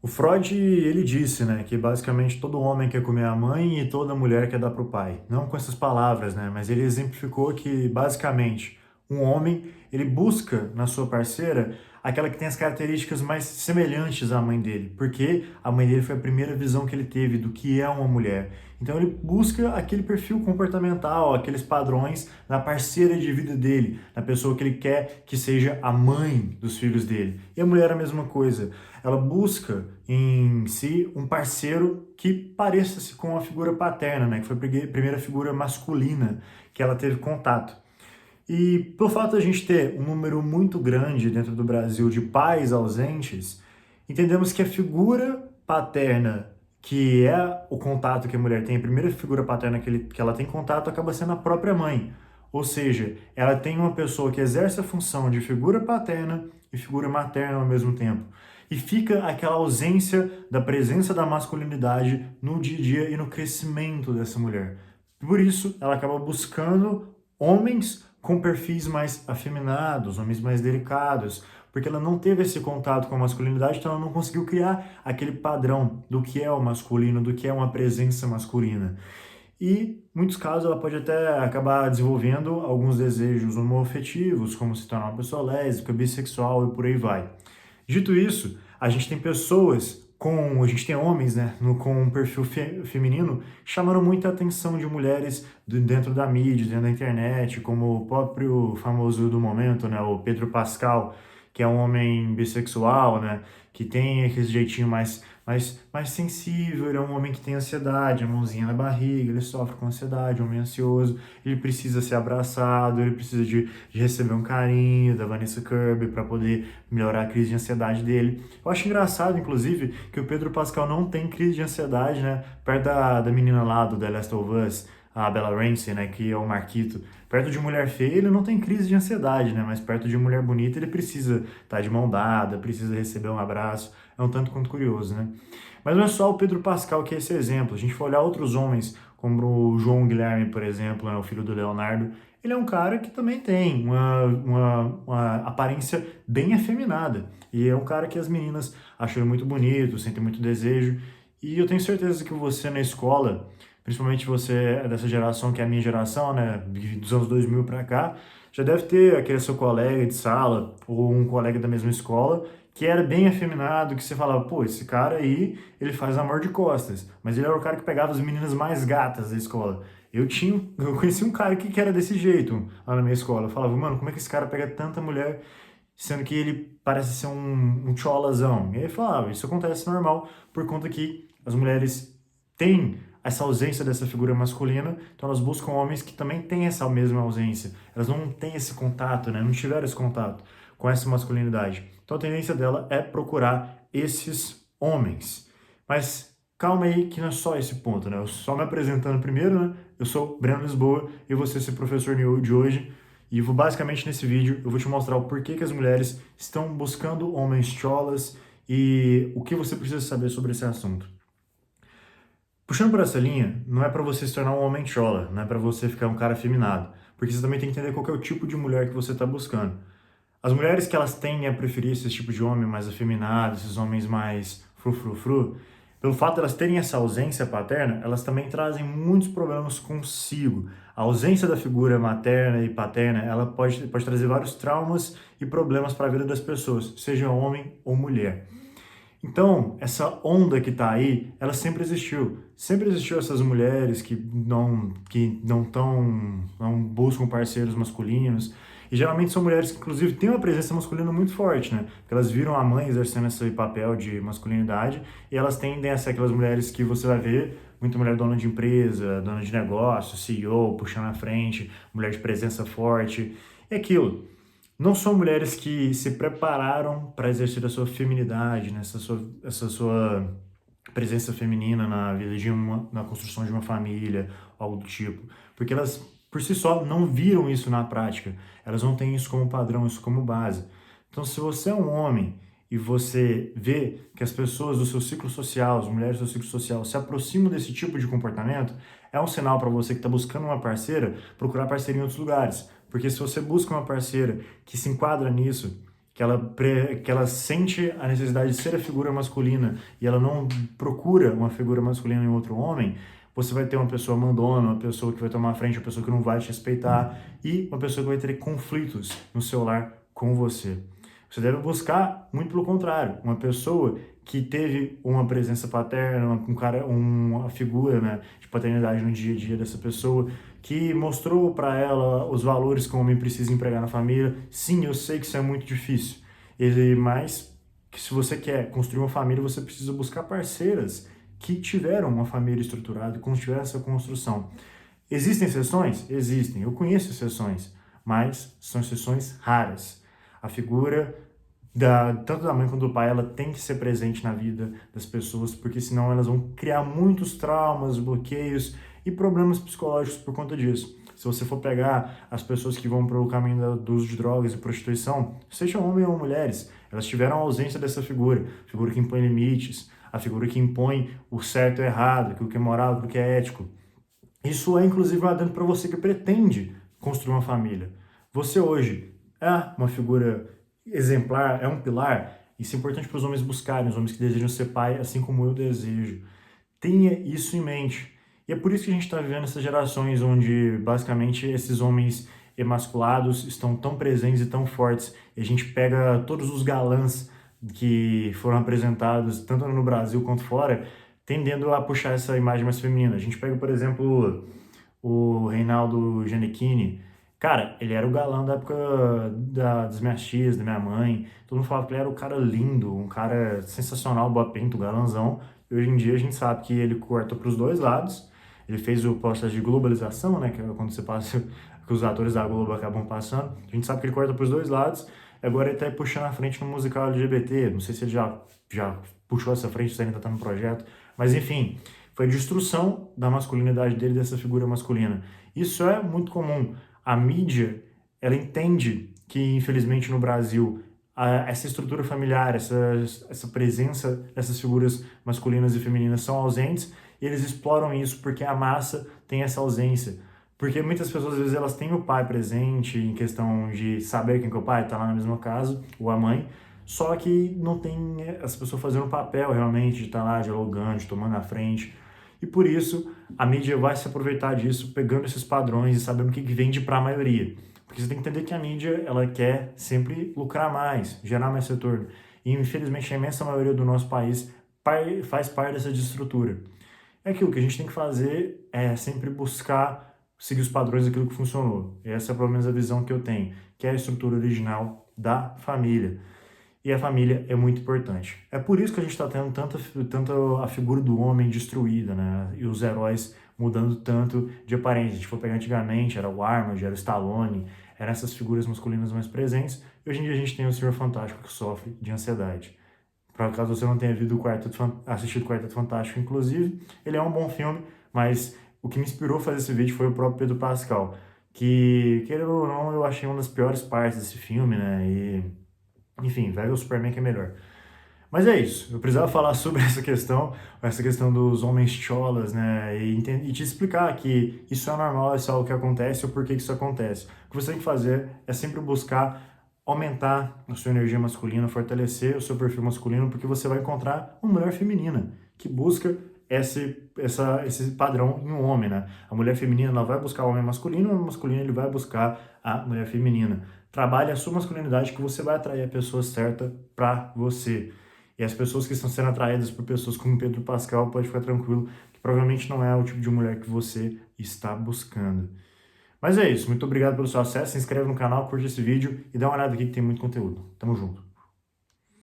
O Freud, ele disse, né, que basicamente todo homem quer comer a mãe e toda mulher quer dar para o pai. Não com essas palavras, né, mas ele exemplificou que basicamente um homem, ele busca na sua parceira aquela que tem as características mais semelhantes à mãe dele, porque a mãe dele foi a primeira visão que ele teve do que é uma mulher. Então ele busca aquele perfil comportamental, aqueles padrões na parceira de vida dele, na pessoa que ele quer que seja a mãe dos filhos dele. E a mulher a mesma coisa. Ela busca em si um parceiro que pareça-se com a figura paterna, né? Que foi a primeira figura masculina que ela teve contato. E pelo fato de a gente ter um número muito grande dentro do Brasil de pais ausentes, entendemos que a figura paterna, que é o contato que a mulher tem, a primeira figura paterna que ela tem contato, acaba sendo a própria mãe. Ou seja, ela tem uma pessoa que exerce a função de figura paterna e figura materna ao mesmo tempo. E fica aquela ausência da presença da masculinidade no dia a dia e no crescimento dessa mulher. Por isso, ela acaba buscando homens com perfis mais afeminados, homens mais delicados, porque ela não teve esse contato com a masculinidade, então ela não conseguiu criar aquele padrão do que é o masculino, do que é uma presença masculina. E, em muitos casos, ela pode até acabar desenvolvendo alguns desejos homoafetivos, como se tornar uma pessoa lésbica, bissexual e por aí vai. Dito isso, a gente tem pessoas a gente tem homens, né, com um perfil feminino, chamando muita atenção de mulheres dentro da mídia, dentro da internet, como o próprio famoso do momento, né, o Pedro Pascal, que é um homem bissexual, né, que tem aquele jeitinho mais sensível, ele é um homem que tem ansiedade, a mãozinha na barriga, ele sofre com ansiedade, um homem ansioso, ele precisa ser abraçado, ele precisa de receber um carinho da Vanessa Kirby para poder melhorar a crise de ansiedade dele. Eu acho engraçado, inclusive, que o Pedro Pascal não tem crise de ansiedade, né? Perto da menina lá do The Last of Us, a Bella Ramsey, né? Que é o Marquito. Perto de mulher feia, ele não tem crise de ansiedade, né? Mas perto de mulher bonita, ele precisa estar de mão dada, precisa receber um abraço. É um tanto quanto curioso, né? Mas não é só o Pedro Pascal que é esse exemplo. A gente for olhar outros homens, como o João Guilherme, por exemplo, né? O filho do Leonardo, ele é um cara que também tem uma aparência bem afeminada. E é um cara que as meninas acham ele muito bonito, sentem muito desejo. E eu tenho certeza que você na escola, principalmente você é dessa geração que é a minha geração, né, dos anos 2000 para cá, já deve ter aquele seu colega de sala ou um colega da mesma escola que era bem afeminado, que você falava, pô, esse cara aí, ele faz amor de costas. Mas ele era o cara que pegava as meninas mais gatas da escola. Eu conheci um cara que era desse jeito lá na minha escola. Eu falava, mano, como é que esse cara pega tanta mulher, sendo que ele parece ser um tcholazão? E aí ele falava, isso acontece normal, por conta que as mulheres têm essa ausência dessa figura masculina, então elas buscam homens que também têm essa mesma ausência. Elas não têm esse contato, né? Não tiveram esse contato com essa masculinidade. Então a tendência dela é procurar esses homens. Mas calma aí que não é só esse ponto, né? Eu só me apresentando primeiro, né? Eu sou Breno Lisboa e vou ser esse professor de hoje. E vou basicamente nesse vídeo eu vou te mostrar o porquê que as mulheres estão buscando homens cholas e o que você precisa saber sobre esse assunto. Puxando por essa linha, não é para você se tornar um homem chola, não é para você ficar um cara afeminado, porque você também tem que entender qual que é o tipo de mulher que você está buscando. As mulheres que elas tendem a preferir esse tipo de homem mais afeminado, esses homens mais frufrufru, pelo fato de elas terem essa ausência paterna, elas também trazem muitos problemas consigo. A ausência da figura materna e paterna, ela pode trazer vários traumas e problemas para a vida das pessoas, seja homem ou mulher. Então, essa onda que está aí, ela sempre existiu. Sempre existiu essas mulheres não buscam parceiros masculinos. E geralmente são mulheres que, inclusive, têm uma presença masculina muito forte, né? Porque elas viram a mãe exercendo esse papel de masculinidade e elas tendem a ser aquelas mulheres que você vai ver, muita mulher dona de empresa, dona de negócio, CEO, puxando à frente, mulher de presença forte. É aquilo. Não são mulheres que se prepararam para exercer a sua feminidade, né? Essa sua presença feminina na vida na construção de uma família, algo do tipo. Porque elas, por si só, não viram isso na prática. Elas não têm isso como padrão, isso como base. Então, se você é um homem e você vê que as pessoas do seu ciclo social, as mulheres do seu ciclo social, se aproximam desse tipo de comportamento, é um sinal para você que está buscando uma parceira, procurar parceria em outros lugares. Porque se você busca uma parceira que se enquadra nisso, que ela sente a necessidade de ser a figura masculina e ela não procura uma figura masculina em outro homem, você vai ter uma pessoa mandona, uma pessoa que vai tomar a frente, uma pessoa que não vai te respeitar e uma pessoa que vai ter conflitos no seu lar com você. Você deve buscar, muito pelo contrário, uma pessoa que teve uma presença paterna, uma figura, né, de paternidade no dia a dia dessa pessoa, que mostrou para ela os valores que o homem precisa empregar na família. Sim, eu sei que isso é muito difícil, mas que se você quer construir uma família, você precisa buscar parceiras que tiveram uma família estruturada, que tiveram essa construção. Existem exceções? Existem. Eu conheço exceções, mas são exceções raras. A figura tanto da mãe quanto do pai, ela tem que ser presente na vida das pessoas, porque senão elas vão criar muitos traumas, bloqueios e problemas psicológicos por conta disso. Se você for pegar as pessoas que vão para o caminho do uso de drogas e prostituição, sejam homens ou mulheres, elas tiveram a ausência dessa figura que impõe limites, a figura que impõe o certo e o errado, aquilo que é moral, aquilo que é ético. Isso é inclusive valendo para você que pretende construir uma família. Você hoje é uma figura exemplar, é um pilar. Isso é importante para os homens buscarem, os homens que desejam ser pai, assim como eu desejo. Tenha isso em mente. E é por isso que a gente está vivendo essas gerações onde, basicamente, esses homens emasculados estão tão presentes e tão fortes. E a gente pega todos os galãs que foram apresentados, tanto no Brasil quanto fora, tendendo a puxar essa imagem mais feminina. A gente pega, por exemplo, o Reinaldo Giannichini. Cara, ele era o galã da época das minhas tias, da minha mãe. Todo mundo falava que ele era um cara lindo, um cara sensacional, boa pinta, galãzão. E hoje em dia a gente sabe que ele corta para os dois lados. Ele fez o processo de globalização, né? Que é quando você passa, que os atores da Globo acabam passando. A gente sabe que ele corta para os dois lados. Agora ele tá puxando a frente no musical LGBT. Não sei se ele já puxou essa frente, se ainda tá no projeto. Mas enfim, foi a destruição da masculinidade dele, dessa figura masculina. Isso é muito comum. A mídia, ela entende que, infelizmente, no Brasil, essa estrutura familiar, essa presença dessas figuras masculinas e femininas são ausentes e eles exploram isso porque a massa tem essa ausência. Porque muitas pessoas, às vezes, elas têm o pai presente em questão de saber quem que é o pai, tá lá na mesma casa, ou a mãe, só que não tem essa pessoa fazendo o papel realmente de estar lá dialogando, de tomando a frente. E por isso a mídia vai se aproveitar disso, pegando esses padrões e sabendo o que vende para a maioria. Porque você tem que entender que a mídia ela quer sempre lucrar mais, gerar mais retorno. E infelizmente a imensa maioria do nosso país faz parte dessa desestrutura. É aquilo que a gente tem que fazer é sempre buscar seguir os padrões daquilo que funcionou. E essa é pelo menos a visão que eu tenho, que é a estrutura original da família. E a família é muito importante. É por isso que a gente está tendo tanto a figura do homem destruída, né? E os heróis mudando tanto de aparência. Se a gente for pegar antigamente, era o Arnold, era o Stallone, eram essas figuras masculinas mais presentes. E hoje em dia a gente tem o Senhor Fantástico que sofre de ansiedade. Por caso você não tenha assistido o Quarteto Fantástico, inclusive, ele é um bom filme, mas o que me inspirou a fazer esse vídeo foi o próprio Pedro Pascal, que, querendo ou não, eu achei uma das piores partes desse filme, né? Enfim, vai ver o Superman que é melhor. Mas é isso, eu precisava falar sobre essa questão dos homens cholas, né? E te explicar que isso é normal, isso é algo que acontece, ou por que isso acontece. O que você tem que fazer é sempre buscar aumentar a sua energia masculina, fortalecer o seu perfil masculino, porque você vai encontrar uma mulher feminina que busca esse padrão em um homem, né? A mulher feminina ela vai buscar o homem masculino, o homem masculino ele vai buscar a mulher feminina. Trabalhe a sua masculinidade que você vai atrair a pessoa certa para você. E as pessoas que estão sendo atraídas por pessoas como Pedro Pascal, pode ficar tranquilo que provavelmente não é o tipo de mulher que você está buscando. Mas é isso, muito obrigado pelo seu acesso, se inscreve no canal, curte esse vídeo e dá uma olhada aqui que tem muito conteúdo. Tamo junto.